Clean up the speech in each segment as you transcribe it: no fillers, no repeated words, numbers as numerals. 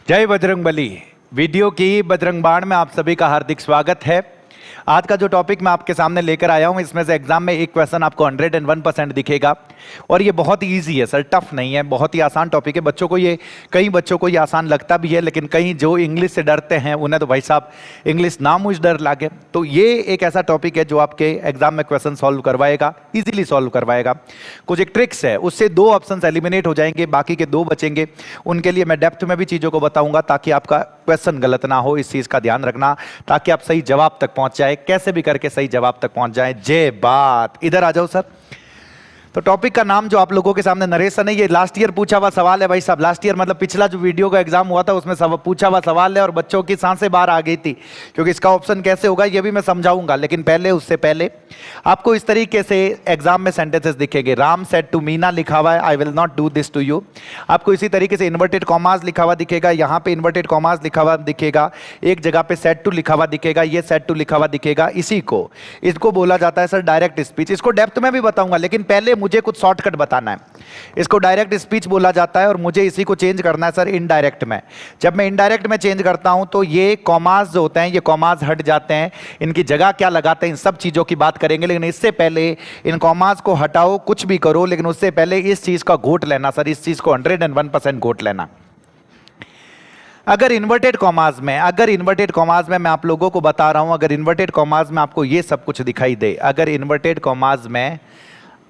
जय बजरंगबली। वीडियो की बजरंग बाण में आप सभी का हार्दिक स्वागत है। आज का जो टॉपिक मैं आपके सामने लेकर आया हूं, इसमें से एग्जाम में एक क्वेश्चन आपको 101% दिखेगा और ये बहुत ही ईजी है सर, टफ नहीं है, बहुत ही आसान टॉपिक है। बच्चों को ये, कई बच्चों को ये आसान लगता भी है, लेकिन कई जो इंग्लिश से डरते हैं उन्हें तो भाई साहब इंग्लिश ना मुझ डर लागे। तो ये एक ऐसा टॉपिक है जो आपके एग्जाम में क्वेश्चन सॉल्व करवाएगा, इजीली सॉल्व करवाएगा। कुछ एक ट्रिक्स है, उससे 2 ऑप्शन एलिमिनेट हो जाएंगे, बाकी के 2 बचेंगे। उनके लिए मैं डेप्थ में भी चीजों को बताऊंगा ताकि आपका क्वेश्चन गलत ना हो। इस चीज का ध्यान रखना ताकि आप सही जवाब तक पहुंच जाए, कैसे भी करके सही जवाब तक पहुंच जाए। जय बात। इधर आ जाओ सर। तो टॉपिक का नाम जो आप लोगों के सामने नरेशन है, ये लास्ट ईयर पूछा हुआ सवाल है भाई साहब। लास्ट ईयर मतलब पिछला जो वीडियो का एग्जाम हुआ था उसमें पूछा हुआ सवाल है और बच्चों की सांसें बाहर आ गई थी, क्योंकि इसका ऑप्शन कैसे होगा ये भी मैं समझाऊंगा। लेकिन पहले, उससे पहले आपको इस तरीके से एग्जाम में सेंटेंसेस दिखेंगे। राम सेड टू मीना लिखा हुआ है, I will not do this to you. आपको इसी तरीके से इन्वर्टेड कॉमास लिखा हुआ दिखेगा, यहाँ पे इन्वर्टेड कॉमास लिखा हुआ दिखेगा, एक जगह पे सेड टू लिखा हुआ दिखेगा, ये सेड टू लिखा हुआ दिखेगा। इसको बोला जाता है सर डायरेक्ट स्पीच। इसको डेप्थ में भी बताऊंगा, लेकिन पहले मुझे कुछ शॉर्टकट बताना है। इसको डायरेक्ट स्पीच बोला जाता है और मुझे इसी को चेंज करना है सर इनडायरेक्ट में। जब मैं इनडायरेक्ट में चेंज करता हूं तो ये कॉमास जो होते हैं, ये कॉमास हट जाते हैं, इनकी जगह क्या लगाते हैं, इन सब चीजों की बात करेंगे। लेकिन इससे पहले इन कॉमास को हटाओ, कुछ भी करो, लेकिन उससे पहले इस चीज का घोट लेना सर, इस चीज को 101% घोट लेना। अगर इन्वर्टेड कॉमास में मैं आप लोगों को बता रहा हूं, अगर इन्वर्टेड कॉमास में आपको ये सब कुछ दिखाई दे, अगर इन्वर्टेड कॉमास में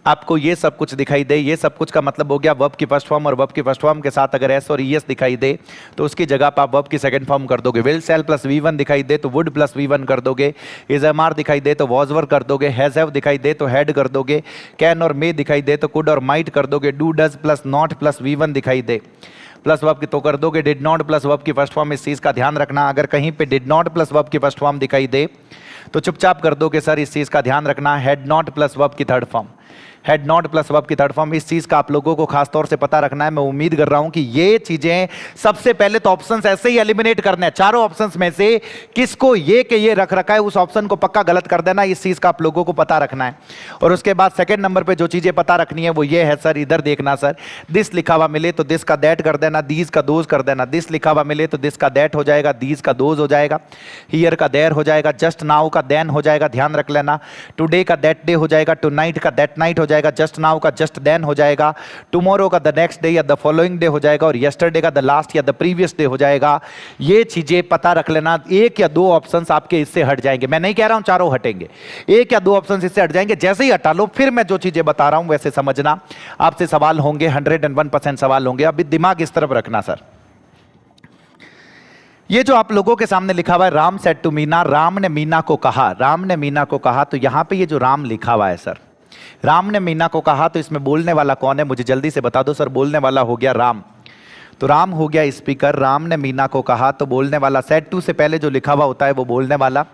आपको ये सब कुछ दिखाई दे, ये सब कुछ का मतलब हो गया वर्ब की फर्स्ट फॉर्म, और वर्ब की फर्स्ट फॉर्म के साथ अगर एस और ईएस दिखाई दे तो उसकी जगह पर आप वर्ब की सेकंड फॉर्म कर दोगे। विल सेल प्लस V1 दिखाई दे तो वुड प्लस V1 कर दोगे। इज एम आर दिखाई दे तो वॉज वर कर दोगे। हैज हैव दिखाई दे तो हैड कर दोगे। कैन और मे दिखाई दे तो कुड और माइट कर दोगे। Do does plus not plus V1 दिखाई दे प्लस वर्ब की तो कर दोगे डिड नॉट प्लस वर्ब की फर्स्ट फॉर्म। इस चीज का ध्यान रखना, अगर कहीं पे डिड नॉट प्लस वर्ब की फर्स्ट फॉर्म दिखाई दे तो चुपचाप कर दोगे सर, इस चीज का ध्यान रखना। हैड नॉट प्लस वर्ब की third form, had not plus verb की थर्ड फॉर्म, इस चीज का आप लोगों को खास तौर से पता रखना है। मैं उम्मीद कर रहा हूं कि ये चीजें सबसे पहले तो ऑप्शंस ऐसे ही एलिमिनेट करने हैं। चारों ऑप्शंस में से किसको ये के ये रख रखा है, उस ऑप्शन को पक्का गलत कर देना, इस चीज का आप लोगों को पता रखना है। और उसके बाद सेकंड नंबर पे जो चीजें पता रखनी है वो ये है सर, इधर देखना सर। दिस लिखा हुआ मिले तो दिस का दैट कर देना, दीज का दोज कर देना। दिस लिखा हुआ मिले तो दिस का दैट हो जाएगा, दीज का दोज हो जाएगा, हियर का देयर हो जाएगा, जस्ट नाउ का देन हो जाएगा, ध्यान रख लेना। टुडे का दैट डे हो जाएगा, टू नाइट का दैट नाइट हो जाएगा, जस्ट नाउ का जस्ट देन हो जाएगा, टुमारो का द नेक्स्ट डे या द फॉलोइंग डे हो जाएगा, और यस्टरडे का द लास्ट या द प्रीवियस डे हो जाएगा। ये चीजें पता रख लेना। एक या 2 ऑप्शंस आपके इससे हट जाएंगे, मैं नहीं कह रहा हूं चारों हटेंगे, एक या 2 ऑप्शंस इससे हट जाएंगे। जैसे ही हटा लो फिर मैं जो चीजें बता रहा हूं वैसे समझना। आपसे सवाल होंगे, 101% सवाल होंगे। अभी दिमाग इस तरफ रखना सर। ये जो आप लोगों के सामने लिखा हुआ है राम सेड टू मीना, राम ने मीना को कहा, राम ने मीना को कहा, तो यहां पे ये जो राम लिखा हुआ है सर, राम ने मीना को कहा, तो इसमें बोलने वाला कौन है मुझे जल्दी से बता दो सर। बोलने वाला हो गया राम, तो राम हो गया स्पीकर। राम ने मीना को कहा, तो बोलने वाला सेड टू से पहले जो लिखा हुआ होता है वो बोलने वाला।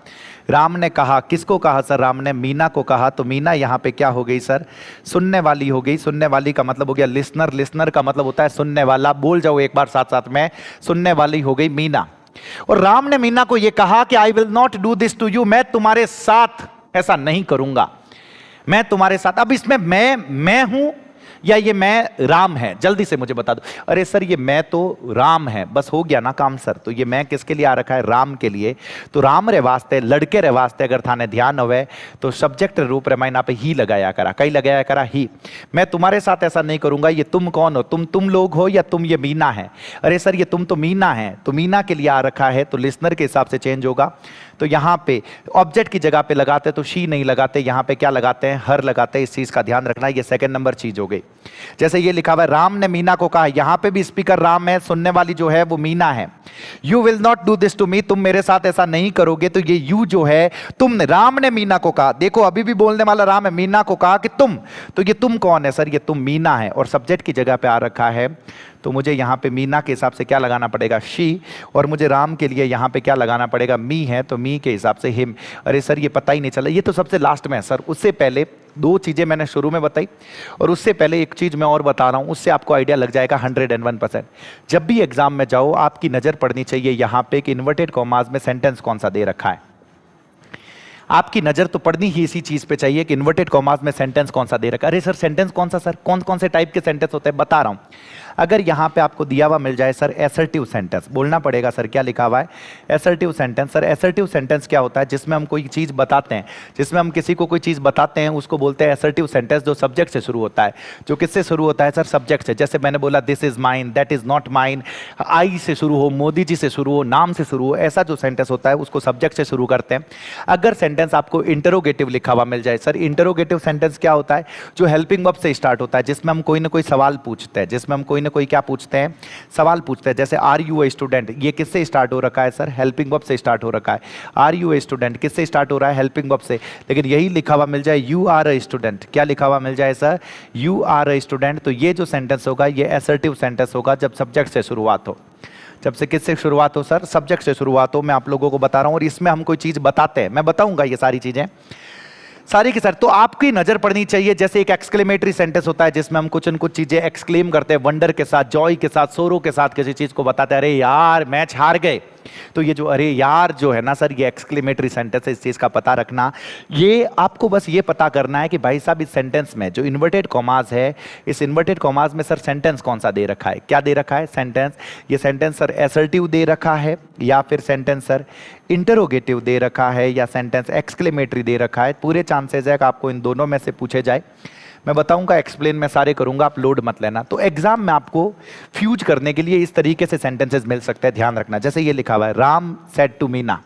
राम ने कहा, किसको कहा सर? राम ने मीना को कहा, तो मीना यहाँ पे क्या हो गई सर? सुनने वाली हो गई। सुनने वाली का मतलब हो गया लिसनर, लिसनर का मतलब होता है सुनने वाला। बोल जाओ एक बार साथ साथ में, सुनने वाली हो गई मीना। और राम ने मीना को यह कहा कि I will not do this to you, मैं तुम्हारे साथ ऐसा नहीं करूंगा, मैं तुम्हारे साथ। अब इसमें मैं हूं या ये मैं राम है, जल्दी से मुझे बता दो। अरे सर ये मैं तो राम है, बस हो गया ना काम सर। तो ये मैं किसके लिए आ रखा है? राम के लिए। तो राम रे वास्ते, लड़के रे वास्ते अगर थाने ध्यान होवे तो सब्जेक्ट रूप रेमाइना पे ही लगाया करा, कई लगाया करा ही। मैं तुम्हारे साथ ऐसा नहीं करूंगा। ये तुम कौन हो? तुम लोग हो या तुम ये मीना है? अरे सर ये तुम तो मीना है, तो मीना के लिए आ रखा है, तो लिसनर के हिसाब से चेंज होगा। तो यहां पे ऑब्जेक्ट की जगह पे लगाते तो शी नहीं लगाते, यहां पे क्या लगाते हैं? हर लगाते हैं। इस चीज का ध्यान रखना, ये सेकंड नंबर चीज हो गई। जैसे ये लिखा हुआ है राम ने मीना को कहा, यहां पे भी स्पीकर राम है, सुनने वाली जो है वो मीना है। You will not do this to me, तुम मेरे साथ ऐसा नहीं करोगे। तो ये यू जो है, तुमने, राम ने मीना को कहा, देखो अभी भी बोलने वाला राम है, मीना को कहा कि तुम, तो ये तुम कौन है सर? ये तुम मीना है, और सब्जेक्ट की जगह पे आ रखा है। तो मुझे यहाँ पे मीना के हिसाब से क्या लगाना पड़ेगा? शी, और मुझे राम के लिए यहाँ पे क्या लगाना पड़ेगा? मी है, तो मी के हिसाब से हिम। अरे सर ये पता ही नहीं चला, ये तो सबसे लास्ट में है सर। उससे पहले 2 चीजें मैंने शुरू में बताई, और उससे पहले एक चीज मैं और बता रहा हूं, उससे आपको आइडिया लग जाएगा 101%। जब भी एग्जाम में जाओ आपकी नजर पड़नी चाहिए यहाँ पे कि इन्वर्टेड कॉमास में सेंटेंस कौन सा दे रखा है। आपकी नजर तो पड़नी ही इसी चीज पे चाहिए कि इन्वर्टेड कॉमास में सेंटेंस कौन सा दे रखा है। अरे सर सेंटेंस कौन सा सर? कौन कौन से टाइप के सेंटेंस होते हैं बता रहा हूं। अगर यहाँ पे आपको दिया हुआ मिल जाए सर एसर्टिव सेंटेंस, बोलना पड़ेगा सर क्या लिखा हुआ है, assertive sentence. Sir assertive sentence क्या होता है, जिसमें हम कोई चीज बताते हैं, जिसमें हम किसी को कोई चीज बताते हैं, उसको बोलते हैं एसर्टिव सेंटेंस, जो सब्जेक्ट से शुरू होता है। जो किससे शुरू होता है सर, सब्जेक्ट से। जैसे मैंने बोला this is mine, that is not mine, I से शुरू हो, मोदी जी से शुरू हो, नाम से शुरू हो, ऐसा जो सेंटेंस होता है उसको सब्जेक्ट से शुरू करते हैं। अगर सेंटेंस आपको इंटरोगेटिव लिखा हुआ मिल जाए, सर इंटरोगेटिव सेंटेंस क्या होता है, जो हेल्पिंग वर्ब से स्टार्ट होता है, जिसमें हम कोई ना कोई सवाल पूछते हैं, जिसमें हम कोई ना कोई क्या पूछते हैं, सवाल पूछते हैं। जैसे आर यू ए स्टूडेंट, ये किससे स्टार्ट हो रखा है सर, हेल्पिंग वर्ब से स्टार्ट हो रखा है। आर यू ए स्टूडेंट किससे स्टार्ट हो रहा है, हेल्पिंग वर्ब से। लेकिन यही लिखा हुआ मिल जाए यू आर अ स्टूडेंट, क्या लिखा हुआ मिल जाए sir, you are a student, तो ये जो सेंटेंस होगा ये एसर्टिव सेंटेंस होगा जब सब्जेक्ट से शुरुआत हो। जब से किससे शुरुआत हो सर, सब्जेक्ट से शुरुआत हो। मैं आप लोगों को बता रहा हूं और इसमें हम कोई चीज बताते हैं, मैं बताऊंगा ये सारी चीजें सारी की सर। तो आपकी नजर पड़नी चाहिए, जैसे एक एक्सक्लेमेटरी सेंटेंस होता है जिसमें हम कुछ न कुछ चीजें एक्सक्लेम करते हैं, वंडर के साथ, जॉय के साथ, सोरो के साथ किसी चीज को बताते हैं, अरे यार मैच हार गए। तो ये जो अरे यार जो है ना सर, ये एक्सक्लेमेटरी सेंटेंस है, इस चीज का पता रखना। ये आपको बस ये पता करना है कि भाई साहब इस सेंटेंस में जो इन्वर्टेड कॉमास है, इस इन्वर्टेड कॉमास में सर सेंटेंस कौन सा दे रखा है, क्या दे रखा है सेंटेंस। ये सेंटेंस सर एसर्टिव दे रखा है, या फिर सेंटेंस सर इंटरोगेटिव दे रखा है, या सेंटेंस एक्सक्लेमेटरी दे रखा है। पूरे चांसेस है कि आपको इन दोनों में से पूछे जाए। मैं बताऊंगा, एक्सप्लेन मैं सारे करूंगा, आप लोड मत लेना। तो एग्जाम में आपको फ्यूज करने के लिए इस तरीके से सेंटेंसेस मिल सकते हैं, ध्यान रखना। जैसे ये लिखा हुआ है राम सेड टू मीना,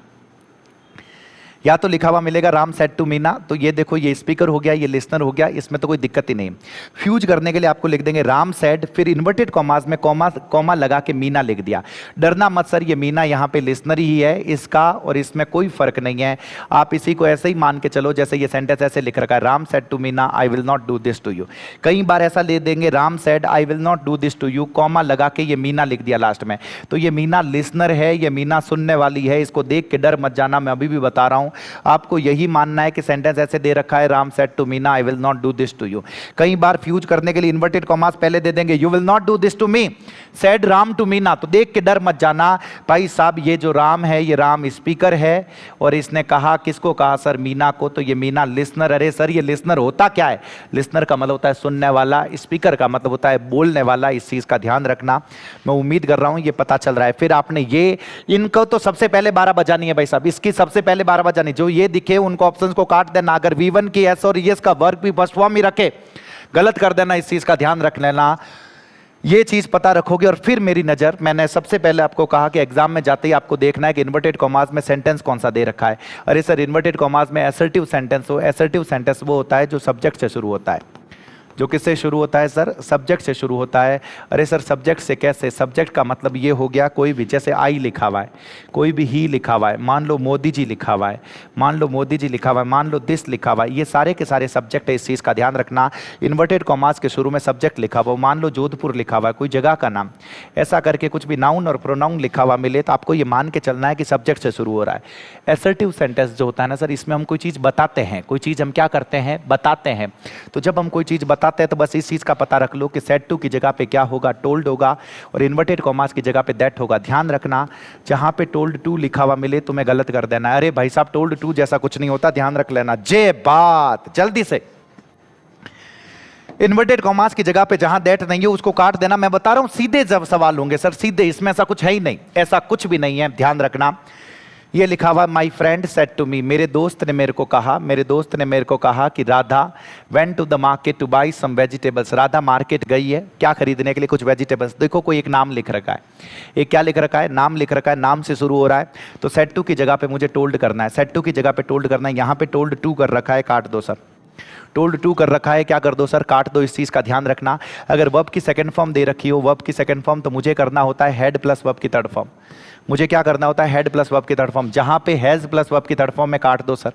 या तो लिखा हुआ मिलेगा राम सेड टू मीना, तो ये देखो ये स्पीकर हो गया, ये लिसनर हो गया, इसमें तो कोई दिक्कत ही नहीं। फ्यूज करने के लिए आपको लिख देंगे राम सेड, फिर इन्वर्टेड कॉमास में कॉमा लगा के मीना लिख दिया। डरना मत सर, ये मीना यहाँ पे लिसनर ही है, इसका और इसमें कोई फर्क नहीं है। आप इसी को ऐसे ही मान के चलो, जैसे ये सेंटेंस ऐसे लिख रखा है Ram said to Meena I will not do this to you. कई बार ऐसा ले देंगे Ram said I will not do this to you, comma लगा के ये मीना लिख दिया लास्ट में, तो ये मीना लिसनर है, ये मीना सुनने वाली है। इसको देख के डर मत जाना, मैं अभी भी बता रहा हूं। आपको यही मानना है कि सेंटेंस ऐसे दे रखा है Ram said to Meena I will not do this to you. कई बार फ्यूज करने के लिए इन्वर्टेड कॉमास पहले दे देंगे you will not do this to me said Ram to Meena, तो देख के डर मत जाना भाई साहब, ये जो राम है ये राम स्पीकर है, और इसने कहा किसको कहा सर, मीना को, तो ये मीना लिसनर। अरे सर ये लिसनर होता क्या है, लिसनर का मतलब होता है सुनने वाला, स्पीकर का मतलब होता है बोलने वाला। इस चीज का ध्यान रखना, मैं उम्मीद कर रहा हूं ये पता चल रहा है। फिर आपने ये इनको तो सबसे पहले 12 बजानी है भाई साहब, इसकी सबसे पहले 12 बजानी, जो ये दिखे उनको ऑप्शंस को काट देना। अगर V1 की एस और यस का वर्क भी फर्स्ट फॉर्म ही रखे, गलत कर देना, इस चीज का ध्यान रख लेना। ये चीज पता रखोगे और फिर मेरी नजर, मैंने सबसे पहले आपको कहा कि एग्जाम में जाते ही आपको देखना है कि इन्वर्टेड कॉमास में सेंटेंस कौन सा दे रखा है। अरे सर इन्वर्टेड कॉमास में एसर्टिव सेंटेंस हो, एसर्टिव सेंटेंस वो होता है जो सब्जेक्ट से शुरू होता है। जो किससे शुरू होता है सर, सब्जेक्ट से शुरू होता है। अरे सर सब्जेक्ट से कैसे, सब्जेक्ट का मतलब ये हो गया कोई भी, जैसे आई लिखा हुआ है, कोई भी ही लिखा हुआ है, मान लो मोदी जी लिखा हुआ है, मान लो मोदी जी लिखा हुआ है, मान लो दिस लिखा हुआ है, ये सारे के सारे सब्जेक्ट है। इस चीज़ का ध्यान रखना, इन्वर्टेड कॉमास के शुरू में सब्जेक्ट लिखा हुआ, मान लो जोधपुर लिखा हुआ है, कोई जगह का नाम, ऐसा करके कुछ भी नाउन और प्रोनाउन लिखा हुआ मिले तो आपको ये मान के चलना है कि सब्जेक्ट से शुरू हो रहा है। एसर्टिव सेंटेंस जो होता है ना सर, इसमें हम कोई चीज़ बताते हैं, कोई चीज़ हम क्या करते हैं, बताते हैं। तो जब हम कोई चीज़ बताते हैं तो बस इस चीज़ का पता रख लो कि सेड टू की जगह पे क्या होगा, टोल्ड होगा, और इन्वर्टेड कॉमास की जगह पे दैट होगा। ध्यान रखना, जहां पे टोल्ड टू लिखा हुआ मिले तुम्हें गलत कर देना। अरे भाई साहब टोल्ड टू जैसा कुछ नहीं होता, ध्यान रख लेना। जे बात जल्दी से, इन्वर्टेड कॉमास की जगह पे जहां दैट नहीं है उसको काट देना। मैं बता रहा हूं सीधे जब सवाल होंगे सर, सीधे, इसमें ऐसा कुछ है ही नहीं, ऐसा कुछ भी नहीं है, ध्यान रखना। ये लिखा हुआ my friend said to me, मेरे दोस्त ने मेरे को कहा, मेरे दोस्त ने मेरे को कहा कि Radha went to the market to buy some vegetables, Radha market गई है क्या खरीदने के लिए, कुछ वेजिटेबल्स। देखो कोई एक नाम लिख रखा है, एक क्या लिख रखा है, नाम लिख रखा है, नाम से शुरू हो रहा है, तो सेड टू की जगह पे मुझे टोल्ड करना है, सेड टू की जगह पे टोल्ड करना है। यहाँ पे टोल्ड टू कर रखा है, काट दो सर, टोल्ड टू कर रखा है, क्या कर दो सर, काट दो। इस चीज का ध्यान रखना। अगर वर्ब की सेकंड फॉर्म दे रखी हो, वर्ब की सेकंड फॉर्म, तो मुझे करना होता है हेड प्लस वर्ब की थर्ड फॉर्म। मुझे क्या करना होता है, हेड प्लस वर्ब की थर्ड फॉर्म। जहां पे हैज प्लस वर्ब की थर्ड फॉर्म में काट दो सर,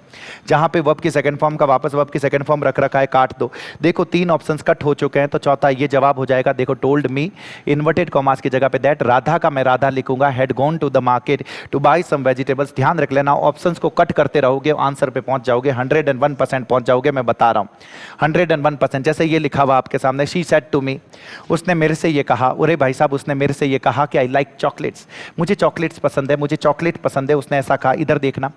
जहां पे वर्ब की सेकंड फॉर्म का वापस वर्ब की सेकंड फॉर्म रख रखा है, काट दो। देखो 3 ऑप्शंस कट हो चुके हैं, तो चौथा ये जवाब हो जाएगा। देखो टोल्ड मी, इन्वर्टेड कॉमास की जगह पे दैट, राधा का मैं राधा लिखूंगा, had gone to the market to buy some vegetables. ध्यान रख लेना, ऑप्शंस को कट करते रहोगे, आंसर पे पहुंच जाओगे, 101% पहुंच जाओगे, मैं बता रहा हूं 101%। जैसे ये लिखा हुआ आपके सामने, शी सेड टू मी, उसने मेरे से ये कहा, अरे भाई साहब उसने मेरे से ये कहा कि आई लाइक चॉकलेट्स, मुझे चॉकलेट्स पसंद है, मुझे चॉकलेट पसंद है, उसने ऐसा कहा। इधर देखना,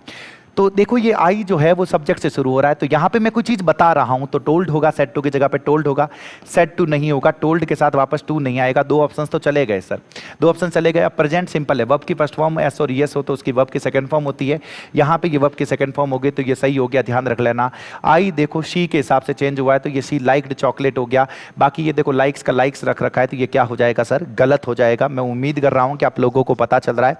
तो देखो ये आई जो है वो सब्जेक्ट से शुरू हो रहा है, तो यहाँ पे मैं कोई चीज बता रहा हूं तो टोल्ड होगा, सेड टू की जगह पे टोल्ड होगा, सेड टू नहीं होगा, टोल्ड के साथ वापस टू नहीं आएगा। दो ऑप्शंस तो चले गए सर, दो ऑप्शन चले गए। अब प्रेजेंट सिंपल है, वर्ब की फर्स्ट फॉर्म एस और यस हो तो उसकी वर्ब की सेकंड फॉर्म होती है, यहाँ पे ये वर्ब की सेकंड फॉर्म हो गई, तो ये सही हो गया, ध्यान रख लेना। आई देखो शी के हिसाब से चेंज हुआ है, तो ये शी लाइक्ड चॉकलेट हो गया। बाकी ये देखो लाइक्स का लाइक्स रख रखा है, तो ये क्या हो जाएगा सर, गलत हो जाएगा। मैं उम्मीद कर रहा हूं कि आप लोगों को पता चल रहा है,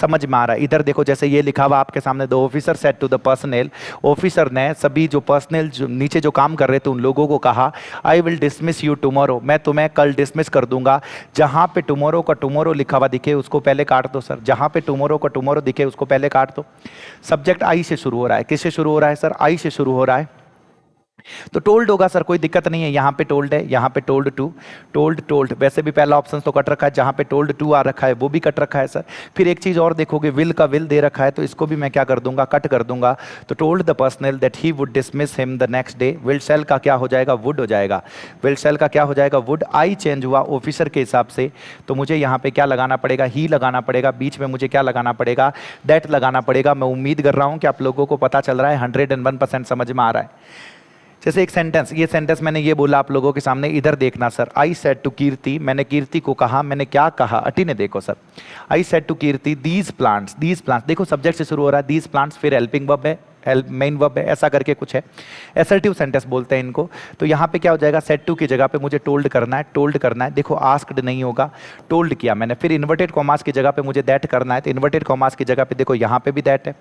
समझ में आ रहा है। इधर देखो जैसे ये लिखा हुआ आपके सामने, the officer said to the personnel, officer ने सभी जो पर्सनल नीचे जो काम कर रहे थे उन लोगों को कहा, I will dismiss you tomorrow, मैं तुम्हें कल डिसमिस कर दूंगा। जहां पे टुमारो का टुमारो लिखा हुआ दिखे उसको पहले काट दो सर, जहां पे टुमारो का टुमारो दिखे उसको पहले काट दो। सब्जेक्ट आई से शुरू हो रहा है, किससे शुरू हो रहा है सर, आई से शुरू हो रहा है, तो टोल्ड होगा सर, कोई दिक्कत नहीं है। यहाँ पे टोल्ड है, यहाँ पे टोल्ड टू, टोल्ड टोल्ड, वैसे भी पहला ऑप्शन तो कट रखा है, जहाँ पे टोल्ड टू आ रखा है वो भी कट रखा है सर। फिर एक चीज और देखोगे, विल का विल दे रखा है, तो इसको भी मैं क्या कर दूंगा, कट कर दूंगा। तो told the personnel that he would dismiss him the next day, will sell का क्या हो जाएगा, वुड हो जाएगा, विल सेल का क्या हो जाएगा, वुड। आई चेंज हुआ ऑफिसर के हिसाब से, तो मुझे यहाँ पे क्या लगाना पड़ेगा, ही लगाना पड़ेगा, बीच में मुझे क्या लगाना पड़ेगा, दैट लगाना पड़ेगा। मैं उम्मीद कर रहा हूँ कि आप लोगों को पता चल रहा है, 101% समझ में आ रहा है। जैसे एक सेंटेंस, ये सेंटेंस मैंने ये बोला आप लोगों के सामने, इधर देखना सर, आई सेड टू कीर्ति, मैंने कीर्ति को कहा, मैंने क्या कहा, अटी ने देखो sir, I said to Kirti these plants, these plants देखो सब्जेक्ट से शुरू हो रहा है, दीज प्लांट्स, फिर हेल्पिंग वर्ब है, हेल्प मेन वर्ब है, ऐसा करके कुछ है, असर्टिव सेंटेंस बोलते हैं इनको। तो यहाँ पे क्या हो जाएगा, सेड टू की जगह पे मुझे टोल्ड करना है, टोल्ड करना है, देखो आस्क्ड नहीं होगा, टोल्ड किया मैंने। फिर इन्वर्टेड कॉमास की जगह पे मुझे दैट करना है, तो इन्वर्टेड कॉमास की जगह पे देखो यहाँ पे भी दैट है,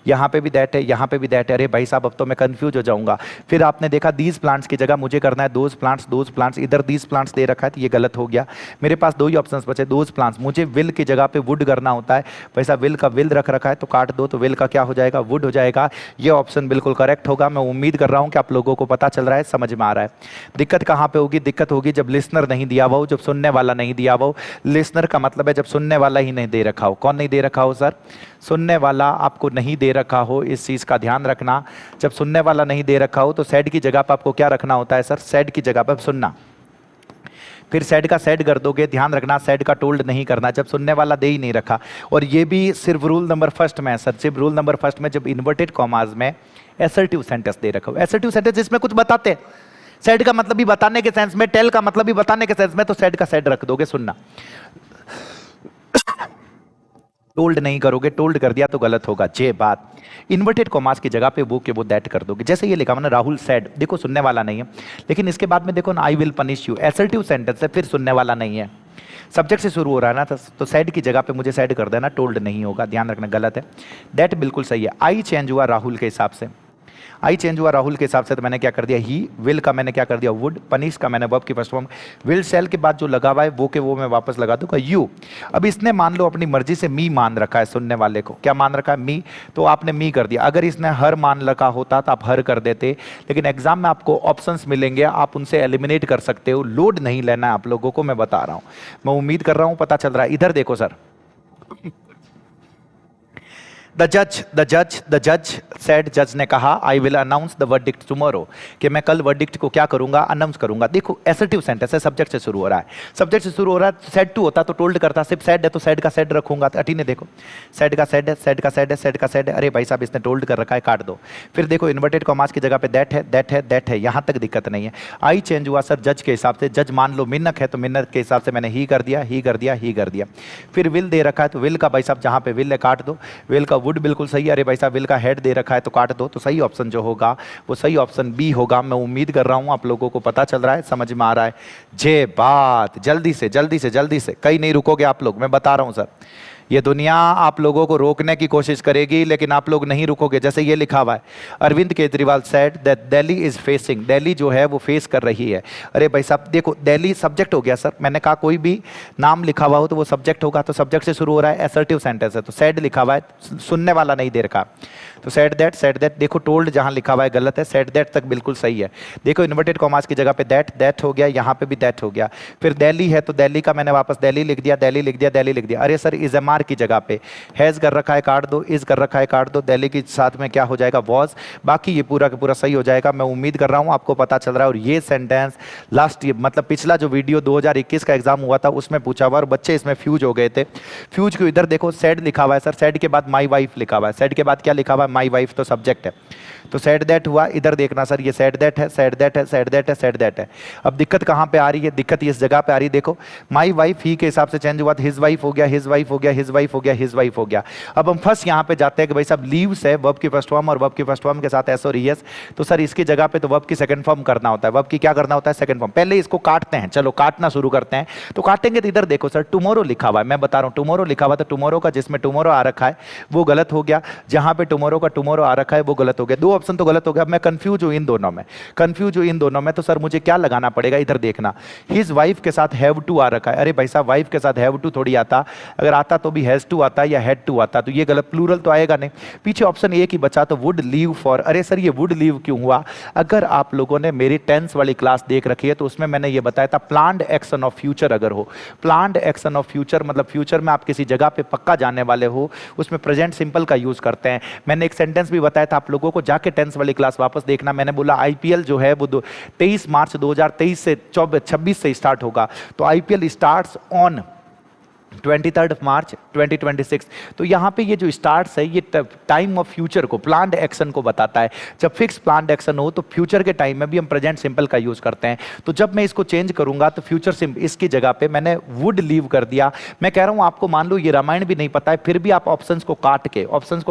यहाँ पे भी दैट है, यहाँ पे भी दैट है। अरे भाई साहब अब तो मैं कंफ्यूज हो जाऊंगा। फिर आपने देखा दीज प्लांट्स की जगह मुझे करना है दोज प्लांट्स, इधर दीज प्लांट्स दे रखा है, तो ये गलत हो गया। मेरे पास दो ही ऑप्शन बचे, दोज प्लांट्स, मुझे विल की जगह पे वुड करना होता है, वैसा विल का विल रख रखा है, तो काट दो, तो विल का क्या हो जाएगा, वुड हो जाएगा। ये ऑप्शन बिल्कुल करेक्ट होगा। मैं उम्मीद कर रहा हूं कि आप लोगों को पता चल रहा है, समझ में आ रहा है। दिक्कत कहां पे होगी, दिक्कत होगी जब लिसनर नहीं दिया हुआ हो, जब सुनने वाला नहीं दिया हुआ हो। लिसनर का मतलब है जब सुनने वाला ही नहीं दे रखा हो। कौन नहीं दे रखा हो सर, सुनने वाला आपको नहीं दे रखा हो, इस चीज का ध्यान रखना। जब सुनने वाला नहीं दे रखा हो तो सेड की जगह पर आपको क्या रखना होता है सर, सेड की जगह पर सुनना, फिर सेड का सेड कर दोगे। ध्यान रखना सेड का टोल्ड नहीं करना जब सुनने वाला दे ही नहीं रखा। और ये भी सिर्फ रूल नंबर फर्स्ट में है सर, सिर्फ रूल नंबर फर्स्ट में, जब इन्वर्टेड कॉमास में एसर्टिव सेंटेंस दे रखा हो। एसर्टिव सेंटेंस जिसमें कुछ बताते हैं, सेड का मतलब भी बताने के सेंस में, टेल का मतलब भी बताने के सेंस में, तो सेड का सेड रख दोगे, सुनना। टोल्ड नहीं करोगे, टोल्ड कर दिया तो गलत होगा। जे बात, इन्वर्टेड कॉमास की जगह पे वो के वो दैट कर दोगे। जैसे ये लिखा मैंने, राहुल सेड, देखो सुनने वाला नहीं है, लेकिन इसके बाद में देखो ना, I will punish you, assertive sentence है, फिर सुनने वाला नहीं है, सब्जेक्ट से शुरू हो रहा है ना, तो सेड की जगह पे मुझे सेड कर देना, टोल्ड नहीं होगा, ध्यान रखना, गलत है। दैट बिल्कुल सही है। आई चेंज हुआ राहुल के हिसाब से, आई चेंज हुआ राहुल के हिसाब से, तो मैंने क्या कर दिया, ही। विल का मैंने क्या कर दिया, वुड। पनिश का मैंने वर्ब की फर्स्ट फॉर्म, विल सेल के बाद जो लगा हुआ है वो के वो मैं वापस लगा दूंगा, यू। अब इसने मान लो अपनी मर्जी से मी मान रखा है, सुनने वाले को क्या मान रखा है, मी, तो आपने मी कर दिया। अगर इसने हर मान रखा होता तो आप हर कर देते, लेकिन एग्जाम में आपको ऑप्शंस मिलेंगे, आप उनसे एलिमिनेट कर सकते हो, लोड नहीं लेना है आप लोगों को, मैं बता रहा हूं। मैं उम्मीद कर रहा हूं पता चल रहा है। इधर देखो सर, द जज सेड, जज ने कहा, I will announce the verdict tomorrow, कि मैं कल वर्डिक्ट को क्या करूंगा, अनाउंस करूंगा। देखो एसर्टिव सेंटेंस है, सब्जेक्ट से शुरू हो रहा है, सब्जेक्ट से शुरू हो रहा है, सेड टू होता तो टोल्ड करता, सिर्फ सेड है तो सेड का सेड रखूंगा। अटी ने देखो, सेड का सेड है, सेड का सेड है, सेड का सेड है, अरे भाई साहब इसने टोल्ड कर रखा है, काट दो। फिर देखो इन्वर्टेड कॉमास की जगह पे दैट है, दैट है, दैट है, यहां तक दिक्कत नहीं है। आई चेंज हुआ सर जज के हिसाब से, जज मान लो मिन्नक है तो मिन्नक के हिसाब से मैंने ही कर दिया, ही कर दिया, ही कर दिया। फिर विल दे रखा है, तो विल का भाई साहब जहां पे विल है काट दो। विल का वुड बिल्कुल सही है, अरे भाई साहब विल का हेड दे रखा है तो काट दो, तो सही ऑप्शन जो होगा वो सही ऑप्शन बी होगा। मैं उम्मीद कर रहा हूं आप लोगों को पता चल रहा है, समझ में आ रहा है। जे बात, जल्दी से जल्दी से जल्दी से, कहीं नहीं रुकोगे आप लोग, मैं बता रहा हूं सर। ये दुनिया आप लोगों को रोकने की कोशिश करेगी, लेकिन आप लोग नहीं रुकोगे। जैसे ये लिखा हुआ है, Arvind Kejriwal said that Delhi is facing, Delhi जो है वो फेस कर रही है। अरे भाई साहब देखो, दिल्ली सब्जेक्ट हो गया सर, मैंने कहा कोई भी नाम लिखा हुआ हो तो वो सब्जेक्ट होगा, तो सब्जेक्ट से शुरू हो रहा है, असर्टिव सेंटेंस है, तो सेड लिखा हुआ है, सुनने वाला नहीं दे रखा, तो सेड दैट। देखो टोल्ड जहां लिखा हुआ है गलत है, सेड दैट तक बिल्कुल सही है। देखो इन्वर्टेड कॉमास की जगह पे दैट हो गया, यहाँ पे भी दैट हो गया। फिर दिल्ली है तो दिल्ली का मैंने वापस दिल्ली लिख दिया, दिल्ली लिख दिया, दिल्ली लिख दिया। अरे सर इजमा आर की जगह पे हैज कर रखा है काट दो, इज कर रखा है काट दो, दिल्ली के साथ में क्या हो जाएगा वॉज, बाकी ये पूरा का पूरा सही हो जाएगा। मैं उम्मीद कर रहा हूँ आपको पता चल रहा है। और ये सेंटेंस लास्ट मतलब पिछला जो वीडियो 2021 का एग्जाम हुआ था उसमें पूछा हुआ और बच्चे इसमें फ्यूज हो गए थे। फ्यूज को इधर देखो, सेड लिखा हुआ है सर, सेड के बाद माई वाइफ लिखा हुआ है, सेड के बाद क्या लिखा हुआ है माई वाइफ, तो सब्जेक्ट है, तो सेड दैट हुआ। इधर देखना सर, ये सेड दैट है, सेड दैट है, सेड दैट है, सेड दैट है। अब दिक्कत कहां पे आ रही है? दिक्कत इस जगह पे आ रही है, देखो माई वाइफ ही के हिसाब से चेंज हुआ, हिज वाइफ हो गया, हिज वाइफ हो गया, हिज वाइफ हो गया, हिज वाइफ हो गया। अब हम फर्स्ट यहां पे जाते हैं कि भाई साहब लीव्स है वर्ब की फर्स्ट फॉर्म और वर्ब की फर्स्ट फॉर्म के साथ एस और ईएस, तो सर इसकी जगह पे तो वर्ब की सेकंड फॉर्म करना होता है। वर्ब की क्या करना होता है? Second form. पहले इसको काटते हैं, चलो काटना शुरू करते हैं। तो काटेंगे तो इधर देखो सर, टुमारो लिखा हुआ है, मैं बता रहा हूं टुमारो लिखा हुआ, तो टुमारो का जिसमें टुमारो आ रखा है वो गलत हो गया, जहां पे टुमारो का टुमारो आ रखा है वो गलत हो गया। दो ऑप्शन तो गलत हो गया। अब मैं कंफ्यूज हूं इन दोनों में, कंफ्यूज हूं इन दोनों में, तो सर मुझे क्या लगाना पड़ेगा? इधर देखना, हिज वाइफ के साथ हैव टू आ रखा है। अरे भाई साहब वाइफ के साथ हैव टू थोड़ी आता, अगर आता तो भी हैज टू आता या हैड टू आता, तो ये गलत, प्लूरल तो आएगा नहीं। पीछे ऑप्शन ए की बचा, तो वुड लीव फॉर। अरे सर ये वुड लीव क्यों हुआ? अगर आप लोगों ने मेरी टेंस वाली क्लास देख रखी है तो उसमें मैंने ये बताया था प्लान्ड एक्शन ऑफ फ्यूचर अगर हो, प्लान्ड एक्शन ऑफ फ्यूचर मतलब फ्यूचर में आप किसी जगह पे पक्का जाने वाले हो, उसमें प्रेजेंट सिंपल का यूज करते हैं। मैंने एक सेंटेंस भी बताया था आप लोगों को, जाके टेंस वाली क्लास वापस देखना। मैंने बोला आईपीएल जो है वो 23 मार्च 2023 से 26 से स्टार्ट होगा, तो आईपीएल स्टार्ट्स ऑन 23 मार्च 2026। तो यहाँ पे ये जो स्टार्ट्स है ये टाइम ऑफ फ्यूचर को, प्लान्ड एक्शन को बताता है। जब फिक्स प्लान्ड एक्शन हो तो फ्यूचर के टाइम में भी हम प्रेजेंट सिंपल का यूज करते हैं। तो जब मैं इसको चेंज करूंगा तो फ्यूचर सिंपल इसकी जगह पे मैंने वुड लीव कर दिया। मैं कह रहा हूं आपको, मान लो ये रामायण भी नहीं पता है, फिर भी आप ऑप्शंस को